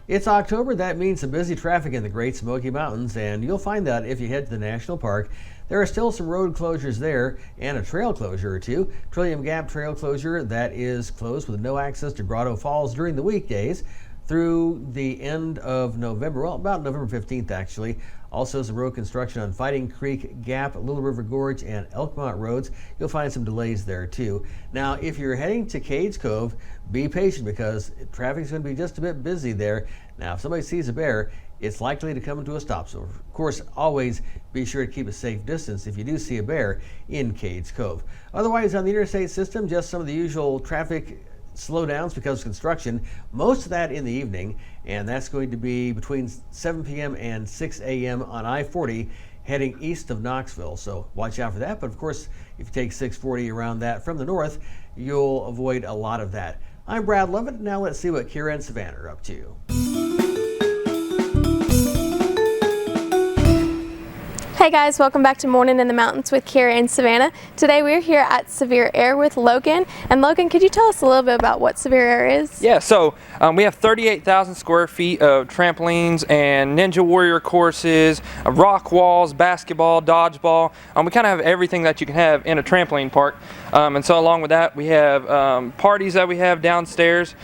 It's October. That means some busy traffic in the Great Smoky Mountains, and you'll find that if you head to the National Park. There are still some road closures there and a trail closure or two. Trillium Gap Trail closure that is closed with no access to Grotto Falls during the weekdays through the end of November, well, about November 15th actually. Also some road construction on Fighting Creek Gap, Little River Gorge, and Elkmont roads. You'll find some delays there too. Now, if you're heading to Cades Cove, be patient because traffic's going to be just a bit busy there. Now, if somebody sees a bear, it's likely to come to a stop. So, of course, always be sure to keep a safe distance if you do see a bear in Cades Cove. Otherwise, on the interstate system, just some of the usual traffic slowdowns because of construction, most of that in the evening, and that's going to be between 7 p.m. and 6 a.m. on I-40 heading east of Knoxville. So watch out for that. But of course, if you take 640 around that from the north, you'll avoid a lot of that. I'm Brad Lovett. Now let's see what Kira and Savannah are up to. Hey guys, welcome back to Morning in the Mountains with Kira and Savannah. Today we're here at Severe Air with Logan. And Logan, could you tell us a little bit about what Severe Air is? Yeah, so we have 38,000 square feet of trampolines and Ninja Warrior courses, rock walls, basketball, dodgeball. We kind of have everything that you can have in a trampoline park. And so along with that, we have parties that we have downstairs.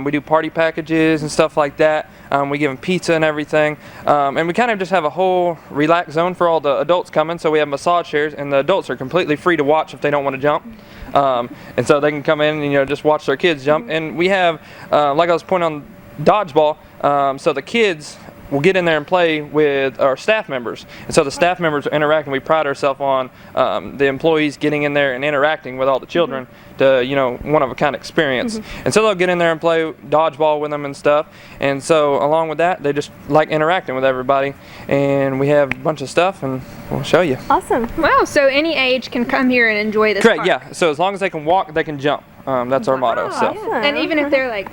We do party packages and stuff like that. We give them pizza and everything. And we kind of just have a whole relaxed zone for all the adults coming. So we have massage chairs, and the adults are completely free to watch if they don't want to jump. And so they can come in and just watch their kids jump. And we have, like I was pointing on dodgeball, so the kids will get in there and play with our staff members. And so the staff members are interacting. We pride ourselves on the employees getting in there and interacting with all the children to, one of a kind of experience. And so they'll get in there and play dodgeball with them and stuff. And so along with that, they just like interacting with everybody. And we have a bunch of stuff and we'll show you. Awesome. Wow, so any age can come here and enjoy this Correct, park. yeah. So as long as they can walk, they can jump. That's our motto. So. Awesome. And even if they're like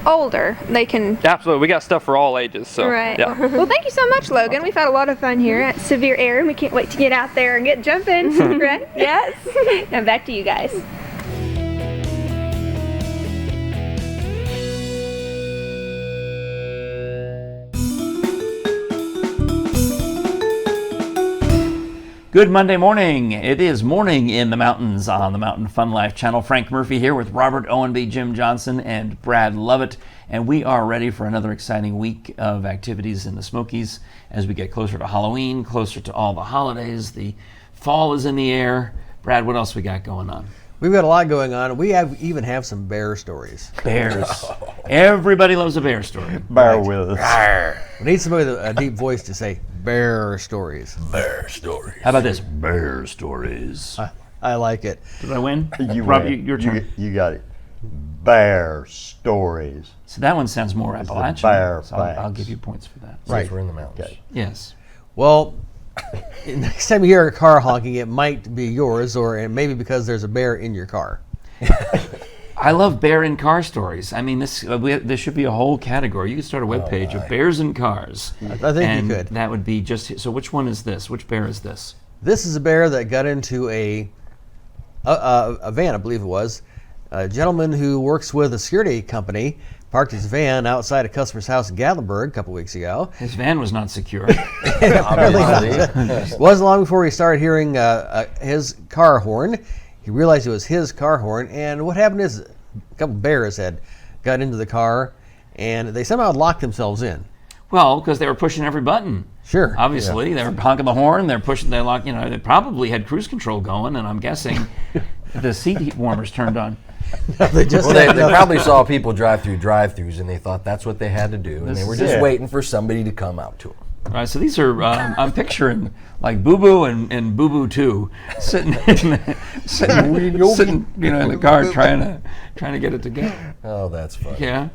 older, they can. Absolutely, we got stuff for all ages. So, Right. Yeah. Well, thank you so much, Logan. We've had a lot of fun here at Severe Air, and we can't wait to get out there and get jumping. Right? Yes. Now back to you guys. Good Monday morning. It is Morning in the Mountains on the Mountain Fun Life channel. Frank Murphy here with Robert Owenby, Jim Johnson, and Brad Lovett. And we are ready for another exciting week of activities in the Smokies as we get closer to Halloween, closer to all the holidays. The fall is in the air. Brad, what else we got going on? We've got a lot going on. We even have some bear stories. Bears. Everybody loves a bear story. Bear with us. We need somebody with a deep voice to say bear stories. Bear stories. How about this? Bear stories. I like it. Did I win? You Rob, win. your turn. You got it. Bear stories. So that one sounds more It's the Appalachian. bear So I'll facts. give you points for that. Right. We're in the mountains. Okay. Yes. Well, next time you hear a car honking, it might be yours, or maybe because there's a bear in your car. I love bear in car stories. I mean, this should be a whole category. You could start a webpage of bears in cars. I think and you could. That would be just. So which one is this? Which bear is this? This is a bear that got into a van, I believe it was. A gentleman who works with a security company parked his van outside a customer's house in Gatlinburg a couple weeks ago. His van was not secure. It wasn't long before he started hearing his car horn. He realized it was his car horn, and what happened is a couple bears had got into the car, and they somehow locked themselves in. Well, because they were pushing every button. Sure. Obviously, they were honking the horn. They're pushing. They lock. They probably had cruise control going, and I'm guessing the seat heat warmers turned on. They just Well, they probably saw people drive through drive-thrus, and they thought that's what they had to do, and they were just waiting for somebody to come out to them. All right, so these are, I'm picturing like Boo Boo and Boo Boo 2 sitting in the car trying to get it to go. Oh, that's fun. Yeah.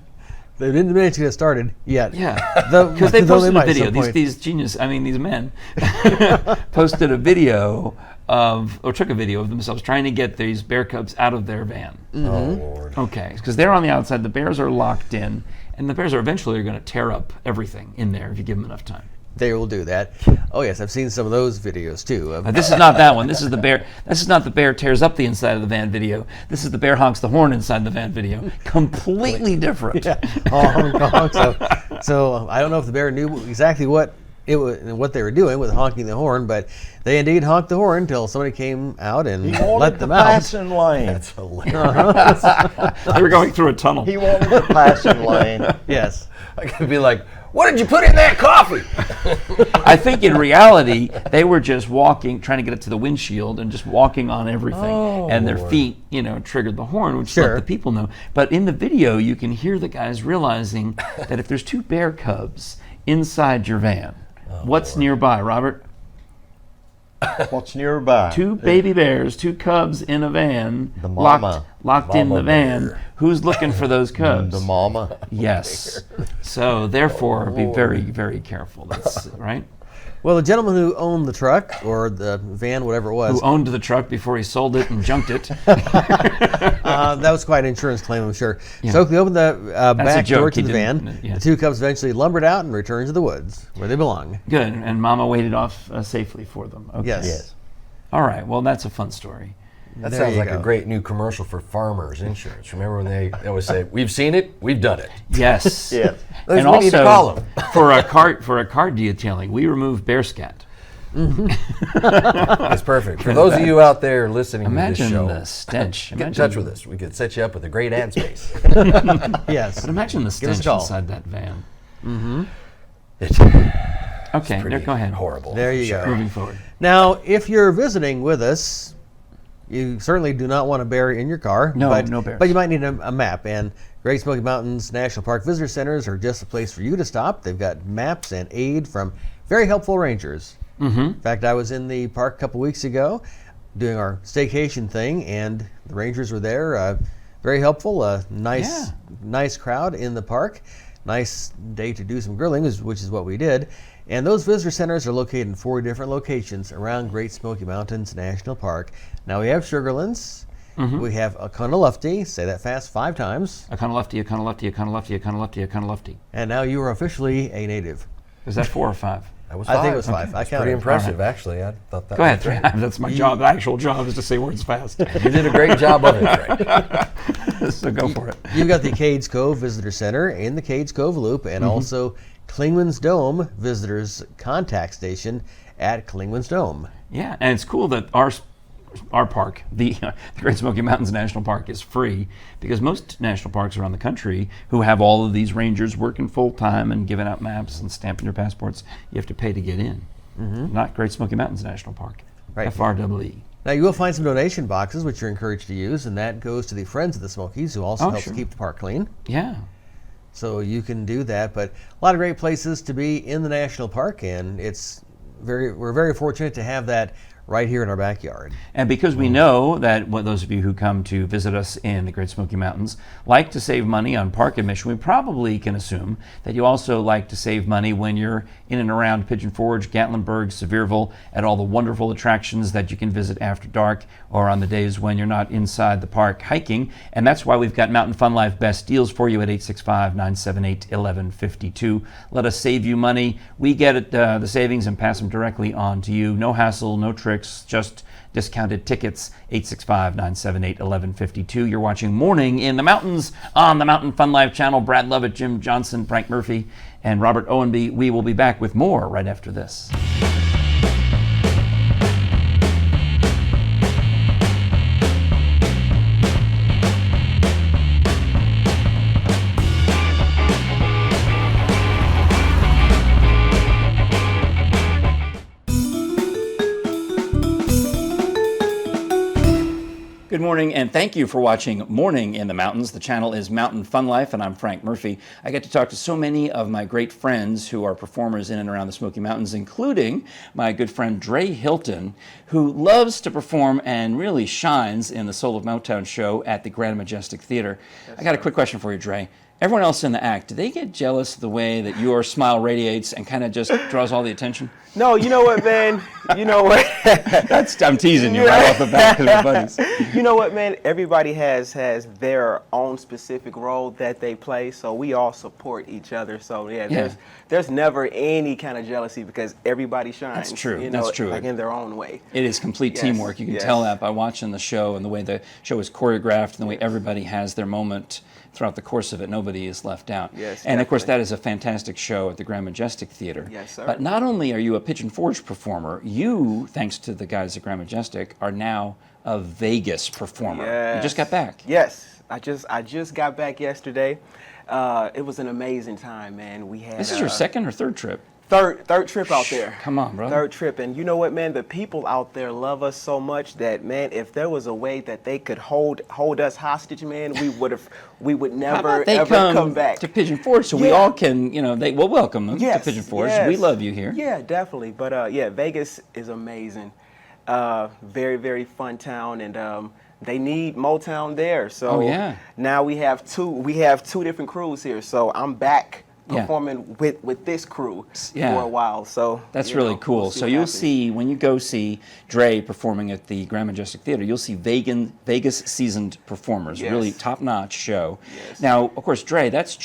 They didn't manage to get started yet. Yeah, because they Though posted might a at some video. point. These men posted a video took a video of themselves trying to get these bear cubs out of their van. Oh, Lord. Okay, because they're on the outside. The bears are locked in, and the bears are eventually going to tear up everything in there if you give them enough time. They will do that. Oh yes, I've seen some of those videos too. This is not that one. This is the bear. This is not the bear tears up the inside of the van video. This is the bear honks the horn inside the van video. Completely different. Yeah. Honk, honk. So I don't know if the bear knew exactly what they were doing with honking the horn, but they indeed honked the horn until somebody came out and He let wanted them the out. passing lane. That's hilarious. They were going through a tunnel. He wanted the passing lane. Yes. I could be like, what did you put in that coffee? I think in reality, they were just walking, trying to get it to the windshield and just walking on everything. And their feet, triggered the horn, which Sure. let the people know. But in the video, you can hear the guys realizing that if there's 2 bear cubs inside your van, what's nearby, Robert? What's nearby? 2 baby bears, 2 cubs in a van, The mama. locked in Mama the van. bear. Who's looking for those cubs? The mama. Yes. So therefore, be very, very careful. That's right. Well, the gentleman who owned the truck or the van, whatever it was, Who owned the truck before he sold it and junked it? that was quite an insurance claim, I'm sure. So he opened the a back joke. door to He the didn't- van. yeah. The 2 cubs eventually lumbered out and returned to the woods where they belong. Good. And Mama waited off safely for them. Okay. Yes. All right. Well, that's a fun story. That There sounds you like go. a great new commercial for farmers insurance. Remember when they always say, "We've seen it, we've done it." Yes. Yes. And We need to call also, 'em. for a car detailing, we remove bear scat. That's perfect. For those of you out there listening to this Imagine show, the stench. get in touch with us. We could set you up with a great ad space. Yes. But imagine the Give us a stench call. inside that van. It's Okay, pretty go ahead. horrible. There you go. Moving forward. Now, if you're visiting with us, you certainly do not want a bear in your car. No, but, no bears. But you might need a map. And Great Smoky Mountains National Park Visitor Centers are just a place for you to stop. They've got maps and aid from very helpful rangers. In fact, I was in the park a couple weeks ago doing our staycation thing, and the rangers were there. Very helpful. Nice crowd in the park. Nice day to do some grilling, which is what we did. And those visitor centers are located in 4 different locations around Great Smoky Mountains National Park. Now we have Sugarlands. We have Oconaluftee. Say that fast 5 times. Oconaluftee, Oconaluftee, Oconaluftee, Oconaluftee, Oconaluftee. And now you are officially a native. Is that 4 or 5? That was I think it five. was 5. I Pretty counted. impressive, actually. I thought that Go ahead, was great. 3. That's my job. The actual job is to say words fast. You did a great job of it, Frank. So go for it. You've got the Cades Cove Visitor Center in the Cades Cove Loop, and also Klingman's Dome Visitors Contact Station at Klingman's Dome. Yeah, and it's cool that our park, the Great Smoky Mountains National Park, is free because most national parks around the country who have all of these rangers working full time and giving out maps and stamping your passports, you have to pay to get in. Not Great Smoky Mountains National Park. Right. FREE. Now, you will find some donation boxes, which you're encouraged to use, and that goes to the Friends of the Smokies, who also helps sure. keep the park clean. Yeah. So you can do that. But a lot of great places to be in the national park, and we're very fortunate to have that right here in our backyard. And because we know that those of you who come to visit us in the Great Smoky Mountains like to save money on park admission, we probably can assume that you also like to save money when you're in and around Pigeon Forge, Gatlinburg, Sevierville, at all the wonderful attractions that you can visit after dark or on the days when you're not inside the park hiking. And that's why we've got Mountain Fun Life best deals for you at 865-978-1152. Let us save you money. We get it, the savings and pass them directly on to you. No hassle, no tricks, just discounted tickets. 865-978-1152. You're watching Morning in the Mountains on the Mountain Fun Life channel. Brad Lovett, Jim Johnson, Frank Murphy, and Robert Owenby. We will be back with more right after this. Good morning, and thank you for watching Morning in the Mountains. The channel is Mountain Fun Life, and I'm Frank Murphy. I get to talk to so many of my great friends who are performers in and around the Smoky Mountains, including my good friend Dre Hilton, who loves to perform and really shines in the Soul of Motown show at the Grand Majestic Theater. I got a quick question for you, Dre. Everyone else in the act, do they get jealous of the way that your smile radiates and kind of just draws all the attention? No, you know what, man? You know what? I'm teasing you right off the bat because we're buddies. You know what, man? Everybody has their own specific role that they play, so we all support each other. So there's never any kind of jealousy because everybody shines. That's true. You know, That's true. Like in their own way. It is complete Yes, teamwork. You can yes. tell that by watching the show and the way the show is choreographed and the way everybody has their moment throughout the course of it. Nobody nobody is left out. Yes, and of course, definitely. that is a fantastic show at the Grand Majestic Theater. Yes, sir. But not only are you a Pigeon Forge performer, you, thanks to the guys at Grand Majestic, are now a Vegas performer. You just got back. Yes, I just got back yesterday. It was an amazing time, man. We had This is your second or third trip? third trip out there. Come on, brother. Third trip, and you know what, man? The people out there love us so much that, man, if there was a way that they could hold us hostage, man, we would How never about they ever come back to Pigeon Forge so we Yeah. all can, we'll welcome them Yes, to Pigeon Forge. yes. We love you here. Yeah, definitely. But yeah, Vegas is amazing. Very, very fun town, and they need Motown there. So Oh, yeah. now we have two different crews here. So I'm back Yeah. performing with this crew Yeah. for a while. So That's you really know, cool. we'll see So what you'll happens. see, when you go see Dre performing at the Grand Majestic Theater, you'll see Vegas seasoned performers, Yes. really top-notch show. Yes. Now, of course, Dre, that's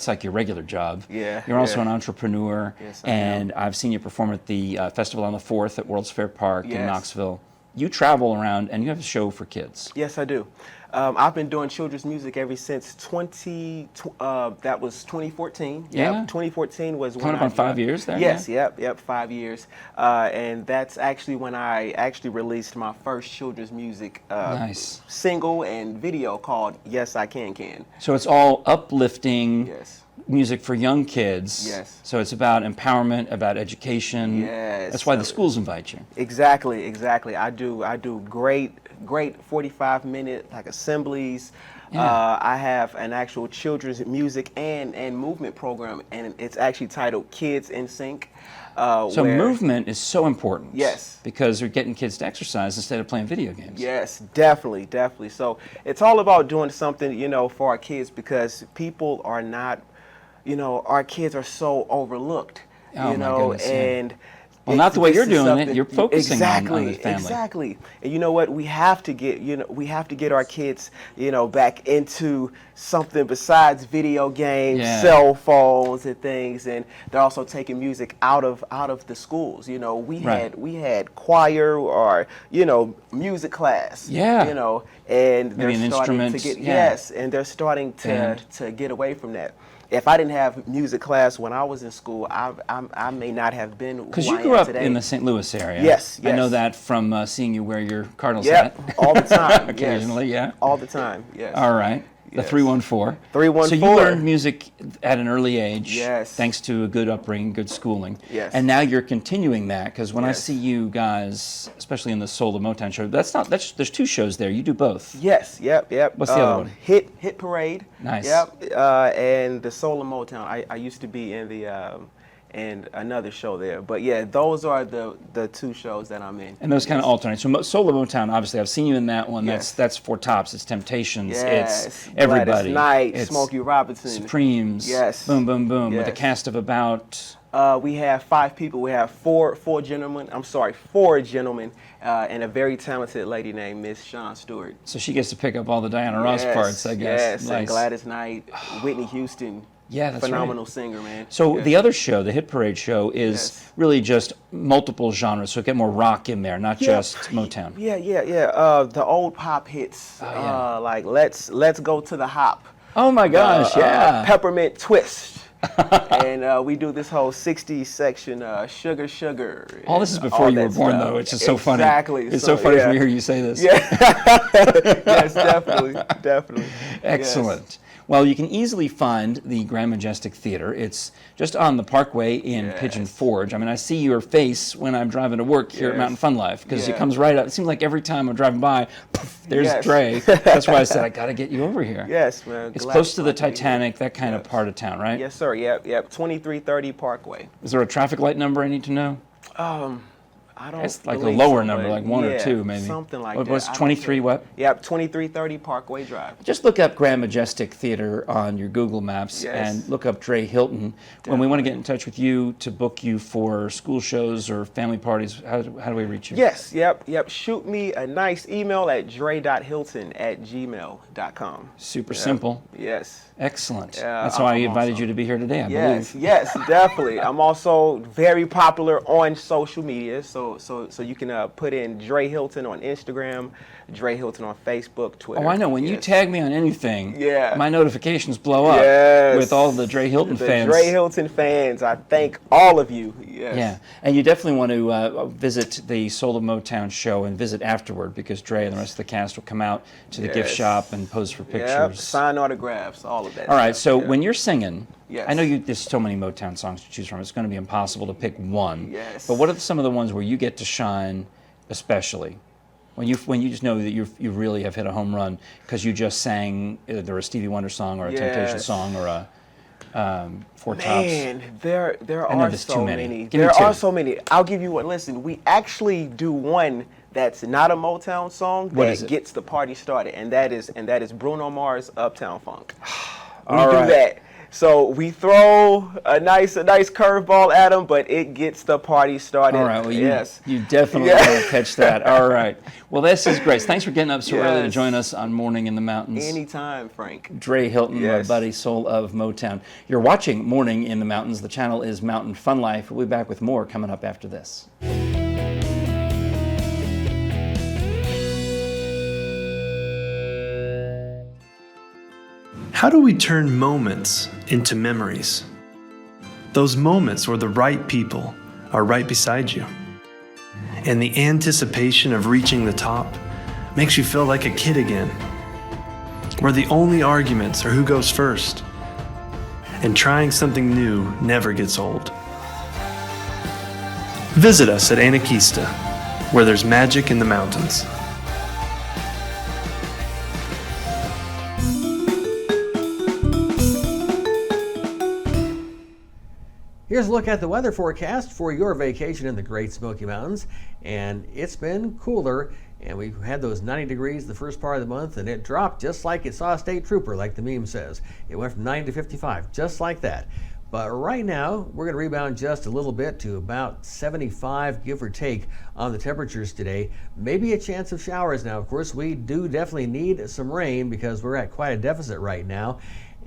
like your regular job. Yeah, You're also yeah. an entrepreneur, Yes, I and I've seen you perform at the Festival on the 4th at World's Fair Park in Yes. Knoxville. You travel around, and you have a show for kids. Yes, I do. I've been doing children's music ever since that was 2014. Yeah? Yep, 2014 was Coming when up I on 5 years there, Yes, yeah? yep, 5 years. And that's actually when I actually released my first children's music Nice. single and video called Yes I Can. So it's all uplifting Yes. music for young kids. Yes. So it's about empowerment, about education. Yes. That's why the schools invite you. Exactly. I do great 45-minute like assemblies. Yeah. I have an actual children's music and movement program, and it's actually titled Kids in Sync. So movement is so important. Yes. Because you're getting kids to exercise instead of playing video games. Yes, definitely. So it's all about doing something, for our kids, because people are not, our kids are so overlooked, Oh, my goodness, yeah. and Well, not the way this you're is doing it. something- You're focusing on the family. Exactly. And you know what? We have to get our kids, back into something besides video games, Yeah. cell phones, and things. And they're also taking music out of the schools. Right. We had choir or music class. Yeah. And they're Maybe an starting to instrument, get yeah. yes, and they're starting Band. to get away from that. If I didn't have music class when I was in school, I may not have been who Because you I grew am up today. in the St. Louis area. Yes, I know yes. that from seeing you wear your Cardinals Yep, hat. all the time. Occasionally, yes. yeah. All the time. Yes. All right. The Yes. 314. 314. So you learned music at an early age. Yes. Thanks to a good upbringing, good schooling. Yes. And now you're continuing that because when I Yes. see you guys, especially in the Soul of Motown show, there's two shows there. You do both. Yes. Yep. What's the other one? Hit Parade. Nice. Yep. And the Soul of Motown. I used to be in the and another show there, but yeah, those are the two shows that I'm in. And those kind of alternate. So Soul of Motown, obviously, I've seen you in that one. Yes. That's Four Tops. It's Temptations. Yes. It's everybody. Gladys Knight, It's Smokey Robinson. Supremes. Yes. Boom, boom, boom. With a Yes. cast of about. We have 5 people. We have four gentlemen. And a very talented lady named Miss Shawn Stewart. So she gets to pick up all the Diana Ross parts, I guess. Yes, Nice. and Gladys Knight, Whitney Houston. Yeah, that's phenomenal right. singer, man. So Yes. the other show, the Hit Parade show, is Yes. really just multiple genres. So get more rock in there, not Yeah. just Motown. Yeah. The old pop hits, Oh, yeah. like Let's Go to the Hop. Oh my gosh, yeah. Peppermint Twist. And we do this whole 60s section, Sugar Sugar. All this is and before all you were that born, stuff. though, which is so funny. Exactly. It's so funny yeah. for me to hear you say this. Yeah. Yes, definitely. Excellent. Yes. Well, you can easily find the Grand Majestic Theater. It's just on the Parkway in Yes. Pigeon Forge. I mean, I see your face when I'm driving to work here at Yes. Mountain Fun Life because it Yeah. comes right up. It seems like every time I'm driving by, poof, there's Yes. Dre. That's why I said I got to get you over here. Yes, man. It's Glad- close to the glad be here. Titanic, that kind of Yes. part of town, right? Yes, sir. Yep. 2330 Parkway. Is there a traffic light number I need to know? I don't. It's like a believe lower so, number, but like 1 or yeah, 2 maybe. Something like What that. was I don't 23 know. what? Yep, 2330 Parkway Drive. Just look up Grand Majestic Theater on your Google Maps Yes. and look up Dre Hilton. When we want to get in touch with you to book you for school shows or family parties, how do we reach you? Yes, yep. Shoot me a nice email at dre.hilton@gmail.com. Super simple. Yes. Excellent. Yeah, That's why I I'm invited also- you to be here today, I Yes, believe. yes, definitely. I'm also very popular on social media, so So you can put in Dre Hilton on Instagram, Dre Hilton on Facebook, Twitter. Oh, I know. When you tag me on anything, Yeah. my notifications blow up Yes. with all the Dre Hilton The fans. Dre Hilton fans, I thank all of you. Yes. Yeah, and you definitely want to visit the Soul of Motown show and visit afterward, because Dre and the rest of the cast will come out to the gift Yes. shop and pose for Yep, pictures. sign autographs, all of that. All right, stuff, so yeah. when you're singing, Yes. I know there's so many Motown songs to choose from, it's going to be impossible to pick one. Yes. But what are some of the ones where you get to shine especially? When you just know that you really have hit a home run because you just sang either a Stevie Wonder song or a Temptation Yes. song or a Four Tops. Man, there I know are there's so too many. many. Give me There two. are so many. I'll give you one. Listen, we actually do one that's not a Motown song What that is it? gets the party started, and that is Bruno Mars' Uptown Funk. We All do right. that. So we throw a nice curveball at them, but it gets the party started. All right, well, yes. you definitely Yeah. want to catch that. All right. Well, this is great. Thanks for getting up so early to Yes. join us on Morning in the Mountains. Anytime, Frank. Dre Hilton, Yes. my buddy, Soul of Motown. You're watching Morning in the Mountains. The channel is Mountain Fun Life. We'll be back with more coming up after this. How do we turn moments into memories? Those moments where the right people are right beside you. And the anticipation of reaching the top makes you feel like a kid again. Where the only arguments are who goes first. And trying something new never gets old. Visit us at Anakeesta, where there's magic in the mountains. Here's a look at the weather forecast for your vacation in the Great Smoky Mountains. And it's been cooler, and we've had those 90 degrees the first part of the month, and it dropped just like it saw a state trooper, like the meme says. It went from 90 to 55, just like that. But right now, we're going to rebound just a little bit to about 75, give or take, on the temperatures today. Maybe a chance of showers. Now, of course, we do definitely need some rain because we're at quite a deficit right now.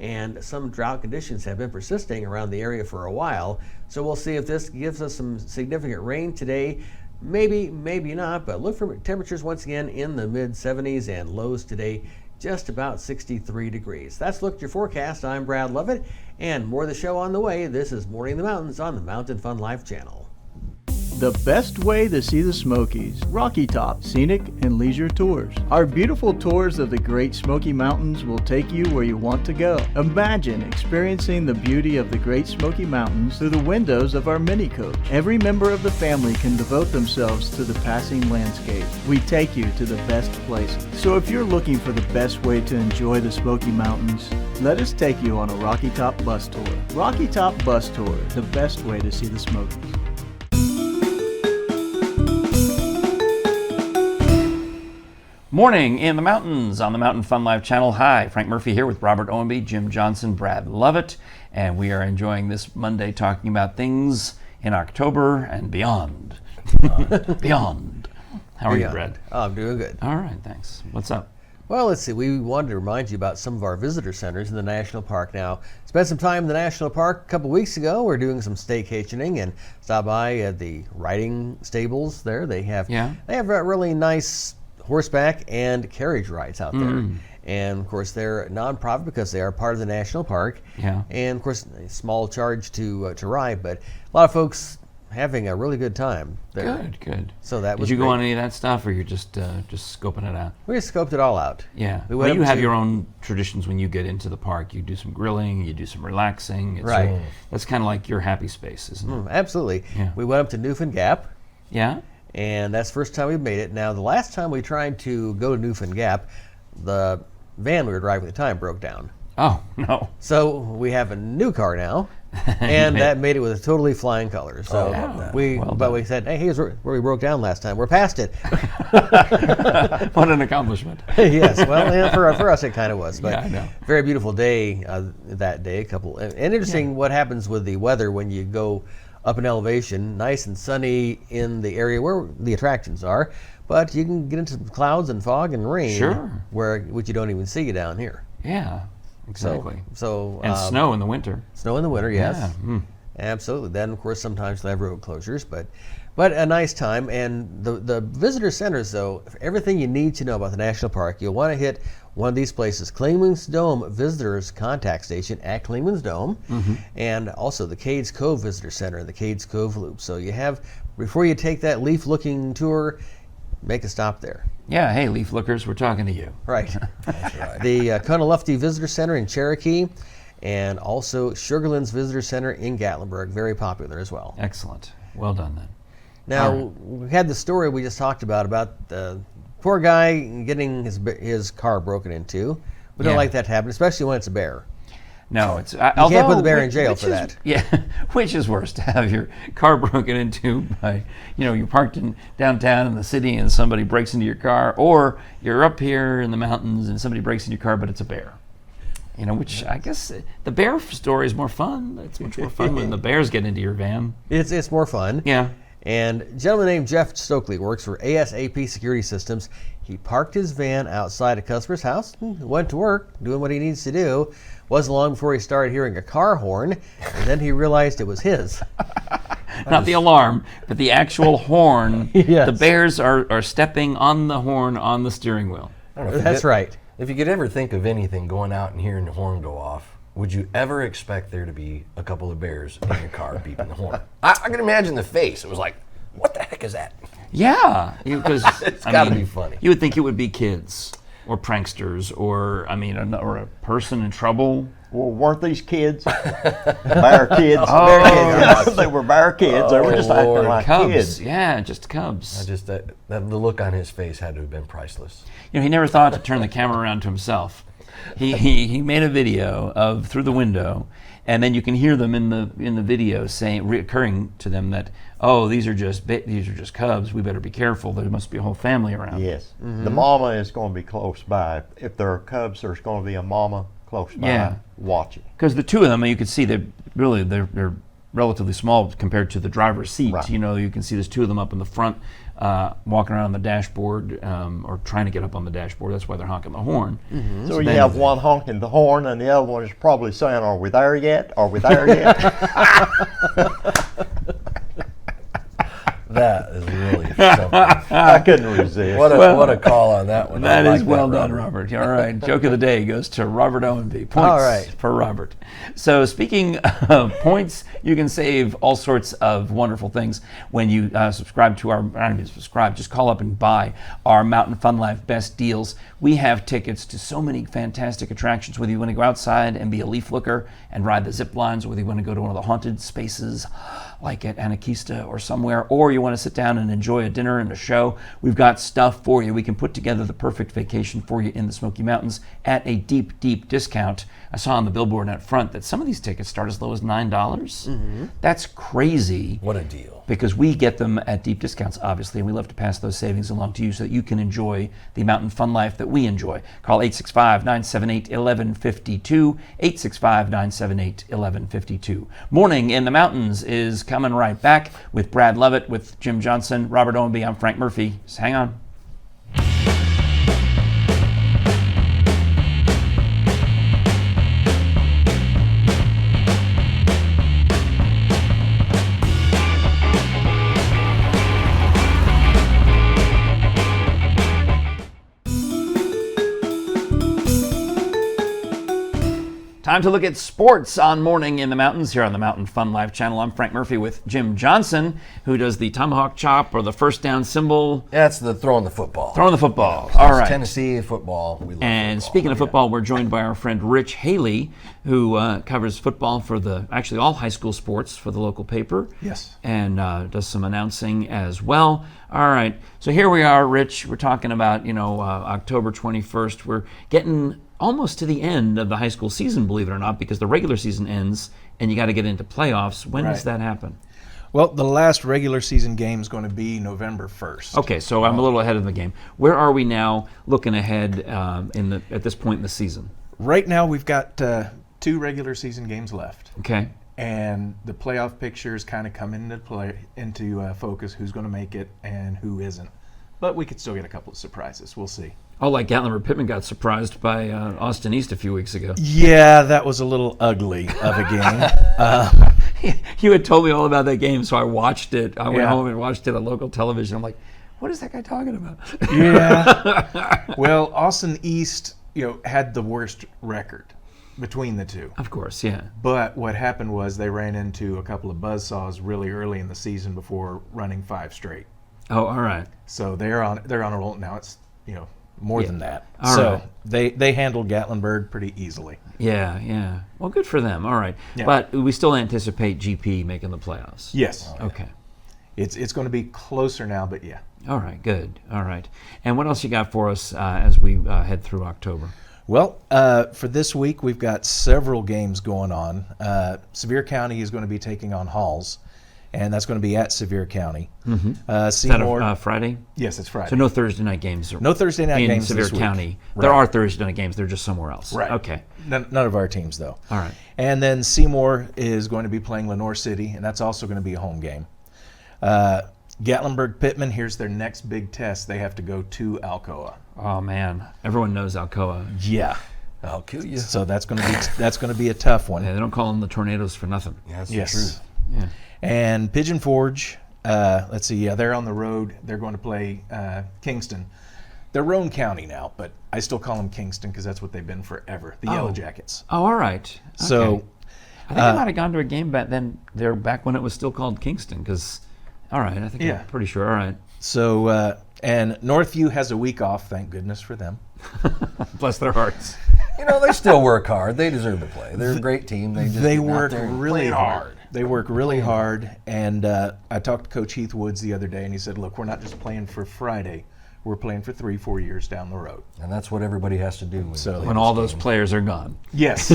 And some drought conditions have been persisting around the area for a while. So we'll see if this gives us some significant rain today. Maybe, maybe not, but look for temperatures once again in the mid 70s and lows today just about 63 degrees. That's Look at Your Forecast. I'm Brad Lovett, and more of the show on the way. This is Morning in the Mountains on the Mountain Fun Life channel. The best way to see the Smokies, Rocky Top Scenic and Leisure Tours. Our beautiful tours of the Great Smoky Mountains will take you where you want to go. Imagine experiencing the beauty of the Great Smoky Mountains through the windows of our mini coach. Every member of the family can devote themselves to the passing landscape. We take you to the best places. So if you're looking for the best way to enjoy the Smoky Mountains, let us take you on a Rocky Top bus tour. Rocky Top Bus Tour, the best way to see the Smokies. Morning in the Mountains on the Mountain Fun Life channel. Hi, Frank Murphy here with Robert Owenby, Jim Johnson, Brad Lovett, and we are enjoying this Monday talking about things in October and beyond. Beyond. How are you, Brad? Oh, I'm doing good. All right, thanks. What's up? Well, let's see. We wanted to remind you about some of our visitor centers in the National Park. Now, spent some time in the National Park a couple weeks ago. We're doing some staycationing and stopped by at the riding stables there. They have really nice horseback and carriage rides out there. And of course, they're a nonprofit because they are part of the National Park. Yeah. And of course, a small charge to ride, but a lot of folks having a really good time there. Good. So that Did was you go great. on any of that stuff, or you're just scoping it out? We just scoped it all out. Yeah. We Well, went you up have to- your own traditions when you get into the park. You do some grilling, you do some relaxing. It's Right. That's kind of like your happy space, isn't it? Absolutely. Yeah. We went up to Newfound Gap. Yeah. And that's the first time we've made it. Now, the last time we tried to go to Newfound Gap, the van we were driving at the time broke down. Oh, no. So we have a new car now, and that made it with totally flying colors. So we said, hey, here's where we broke down last time. We're past it. What an accomplishment. Yes, well, yeah, for us it kind of was. But Yeah, I know. very beautiful day that day. And interesting what happens with the weather when you go up in elevation, nice and sunny in the area where the attractions are, but you can get into some clouds and fog and rain, Sure. which you don't even see down here. Yeah, exactly. So and snow in the winter. Snow in the winter, yes. Yeah. Absolutely. Then, of course, sometimes they'll have road closures, but a nice time. And the visitor centers, though, everything you need to know about the national park, you'll want to hit one of these places: Clingman's Dome Visitors Contact Station at Clingman's Dome, and also the Cades Cove Visitor Center and the Cades Cove Loop. So you have, before you take that leaf-looking tour, make a stop there. Yeah, hey, leaf lookers, we're talking to you. Right. The Cunalufty Visitor Center in Cherokee, and also Sugarlands Visitor Center in Gatlinburg, very popular as well. Excellent. Well done then. Now, we had the story we just talked about the poor guy getting his car broken into. We don't like that to happen, especially when it's a bear. No, it's you can't put the bear in jail for that. Yeah, which is worse, to have your car broken into by, you're parked in downtown in the city and somebody breaks into your car, or you're up here in the mountains and somebody breaks into your car, but it's a bear. Which I guess the bear story is more fun. It's much more fun when the bears get into your van. It's more fun. Yeah. And a gentleman named Jeff Stokely works for ASAP Security Systems. He parked his van outside a customer's house, went to work, doing what he needs to do. Wasn't long before he started hearing a car horn, and then he realized it was his. Not the alarm, but the actual horn. Yes. The bears are stepping on the horn on the steering wheel. That's right. If you could ever think of anything going out and hearing the horn go off, would you ever expect there to be a couple of bears in your car beeping the horn? I can imagine the face. It was like, what the heck is that? Yeah, because it's got to be funny. You would think it would be kids or pranksters or a person in trouble. Well, weren't these kids bear kids? Oh, bear kids. They were bear kids. They were just acting like cubs. kids. Yeah, just cubs. The look on his face had to have been priceless. He never thought to turn the camera around to himself. He made a video of through the window, and then you can hear them in the video reoccurring to them that, oh, these are just cubs. We better be careful. There must be a whole family around. Yes, the mama is going to be close by. If there are cubs, there's going to be a mama close by watching. Because the two of them, you could see they're relatively small compared to the driver's seat. Right. You can see there's two of them up in the front, walking around the dashboard or trying to get up on the dashboard. That's why they're honking the horn. Mm-hmm. So you have one honking the horn, and the other one is probably saying, "Are we there yet? Are we there yet?" That is really something. I couldn't resist. What a call on that one. That is well done, Robert. All right. Joke of the day goes to Robert Owenby. Points all right. for Robert. So speaking of points, you can save all sorts of wonderful things when you subscribe to our, I don't even subscribe, just call up and buy our Mountain Fun Life Best Deals. We have tickets to so many fantastic attractions, whether you want to go outside and be a leaf looker and ride the zip lines, whether you want to go to one of the haunted spaces like at Anakeesta or somewhere, or you want to sit down and enjoy a dinner and a show. We've got stuff for you. We can put together the perfect vacation for you in the Smoky Mountains at a deep, deep discount. I saw on the billboard out front that some of these tickets start as low as $9. Mm-hmm. That's crazy. What a deal. Because we get them at deep discounts, obviously, and we love to pass those savings along to you so that you can enjoy the mountain fun life that we enjoy. Call 865-978-1152, 865-978-1152. Morning in the Mountains is coming right back with Brad Lovett, with Jim Johnson, Robert Owenby. I'm Frank Murphy. Just hang on. Time to look at sports on Morning in the Mountains here on the Mountain Fun Life channel. I'm Frank Murphy with Jim Johnson, who does the tomahawk chop or the first down symbol. That's the throwing the football. Throwing the football. Yeah, all right. Tennessee football. We love and football. Speaking of football, we're joined by our friend Rich Haley, who covers football for actually all high school sports for the local paper. Yes. And does some announcing as well. All right. So here we are, Rich. We're talking about, October 21st. We're getting almost to the end of the high school season, believe it or not, because the regular season ends and you got to get into playoffs. When does that happen? Well, the last regular season game is going to be November 1st. Okay, so I'm a little ahead of the game. Where are we now looking ahead at this point in the season? Right now we've got 2 regular season games left. Okay. And the playoff pictures kind of come into focus, who's going to make it and who isn't. But we could still get a couple of surprises. We'll see. Oh, like Gatlinburg Pittman got surprised by Austin East a few weeks ago. Yeah, that was a little ugly of a game. You had told me all about that game, so I watched it. I went Yeah. home and watched it on local television. I'm like, what is that guy talking about? Yeah. Well, Austin East, had the worst record between the two. Of course, yeah. But what happened was they ran into a couple of buzzsaws really early in the season before running 5 straight. Oh, all right. So they're on a roll now. It's more than that. All so right. they handled Gatlinburg pretty easily. Yeah, yeah. Well, good for them. All right. Yeah. But we still anticipate GP making the playoffs. Yes. Okay. It's going to be closer now, but yeah. All right, good. All right. And what else you got for us as we head through October? Well, for this week, we've got several games going on. Sevier County is going to be taking on Halls, and that's going to be at Sevier County. Mm-hmm. Seymour, Is that a Friday? Yes, it's Friday. So no Thursday night games? No Thursday night in games Sevier this week. County. Right. There are Thursday night games. They're just somewhere else. Right. Okay. None of our teams, though. All right. And then Seymour is going to be playing Lenore City, and that's also going to be a home game. Gatlinburg-Pittman, here's their next big test. They have to go to Alcoa. Oh man, everyone knows Alcoa. Yeah. I'll kill you. So that's going to be a tough one. Yeah, they don't call them the Tornadoes for nothing. Yeah, that's Yes. the truth. Yeah. And Pigeon Forge, let's see, yeah, they're on the road. They're going to play Kingston. They're Roane County now, but I still call them Kingston because that's what they've been forever, the Yellow Jackets. Oh, all right. So Okay. I think I might have gone to a game back then. They're back when it was still called Kingston. Because, all right, I think Yeah. I'm pretty sure. All right. So and Northview has a week off. Thank goodness for them. Bless their hearts. They still work hard. They deserve to play. They're a great team. They just They get out work there and really play hard. They work really hard. And I talked to Coach Heath Woods the other day, and he said, "Look, we're not just playing for Friday. We're playing for 3-4 years down the road." And that's what everybody has to do. When all those players are gone. Yes.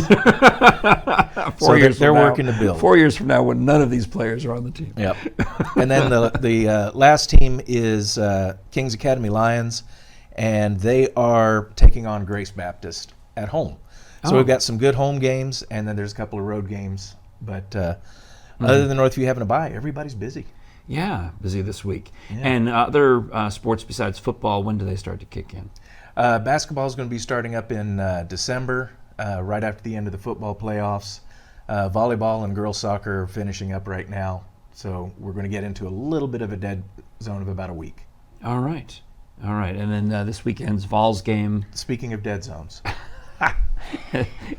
4 years they're from now, working to build. 4 years from now, when none of these players are on the team. Yep. And then the last team is Kings Academy Lions, and they are taking on Grace Baptist at home. So we've got some good home games, and then there's a couple of road games. But other than Northview having a bye, everybody's busy. Yeah, busy this week. Yeah. And other sports besides football, when do they start to kick in? Basketball is going to be starting up in December, right after the end of the football playoffs. Volleyball and girls soccer are finishing up right now. So we're going to get into a little bit of a dead zone of about a week. All right. All right. And then this weekend's Vols game Speaking of dead zones.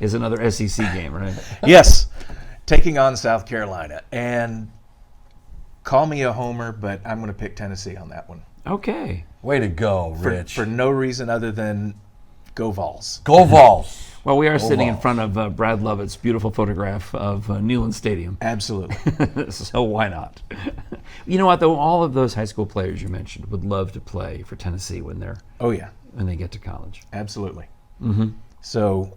is another SEC game, right? Yes, taking on South Carolina. And call me a homer, but I'm going to pick Tennessee on that one. Okay. Way to go, For, Rich. for no reason other than go Vols. Go Vols. Well, we are sitting in Vols. front of Brad Lovett's beautiful photograph of Neyland Stadium. Absolutely. So why not? You know what, though? All of those high school players you mentioned would love to play for Tennessee when Oh, yeah. they get to college. Absolutely. Mm-hmm. So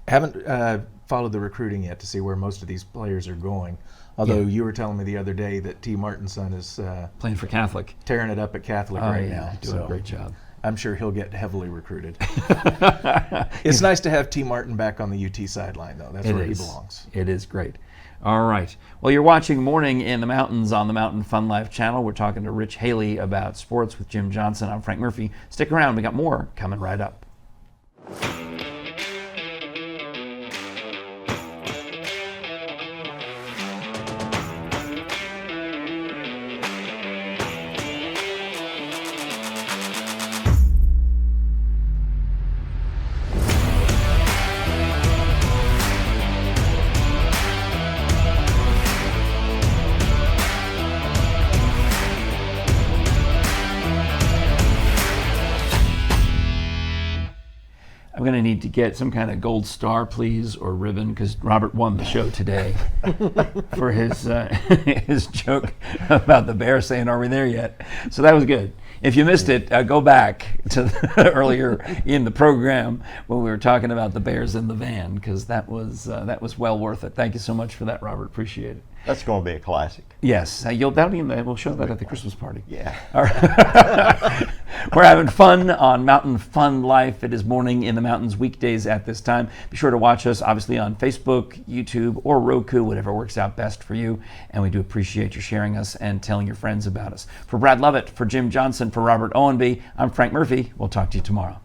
haven't followed the recruiting yet to see where most of these players are going. Although you were telling me the other day that T. Martin's son is Playing for Catholic. tearing it up at Catholic Oh, right yeah, now. doing a great job. I'm sure he'll get heavily recruited. It's nice to have T. Martin back on the UT sideline, though. That's where he belongs. It is great. All right. Well, you're watching Morning in the Mountains on the Mountain Fun Life channel. We're talking to Rich Haley about sports with Jim Johnson. I'm Frank Murphy. Stick around. We got more coming right up. I'm going to need to get some kind of gold star, please, or ribbon, because Robert won the show today for his his joke about the bear saying, "Are we there yet?" So that was good. If you missed it, go back to earlier in the program when we were talking about the bears in the van, because that was well worth it. Thank you so much for that, Robert. Appreciate it. That's going to be a classic. Yes, we'll show that at the Christmas party. Yeah. All right. We're having fun on Mountain Fun Life. It is Morning in the Mountains weekdays at this time. Be sure to watch us, obviously, on Facebook, YouTube, or Roku, whatever works out best for you. And we do appreciate you sharing us and telling your friends about us. For Brad Lovett, for Jim Johnson, for Robert Owenby, I'm Frank Murphy. We'll talk to you tomorrow.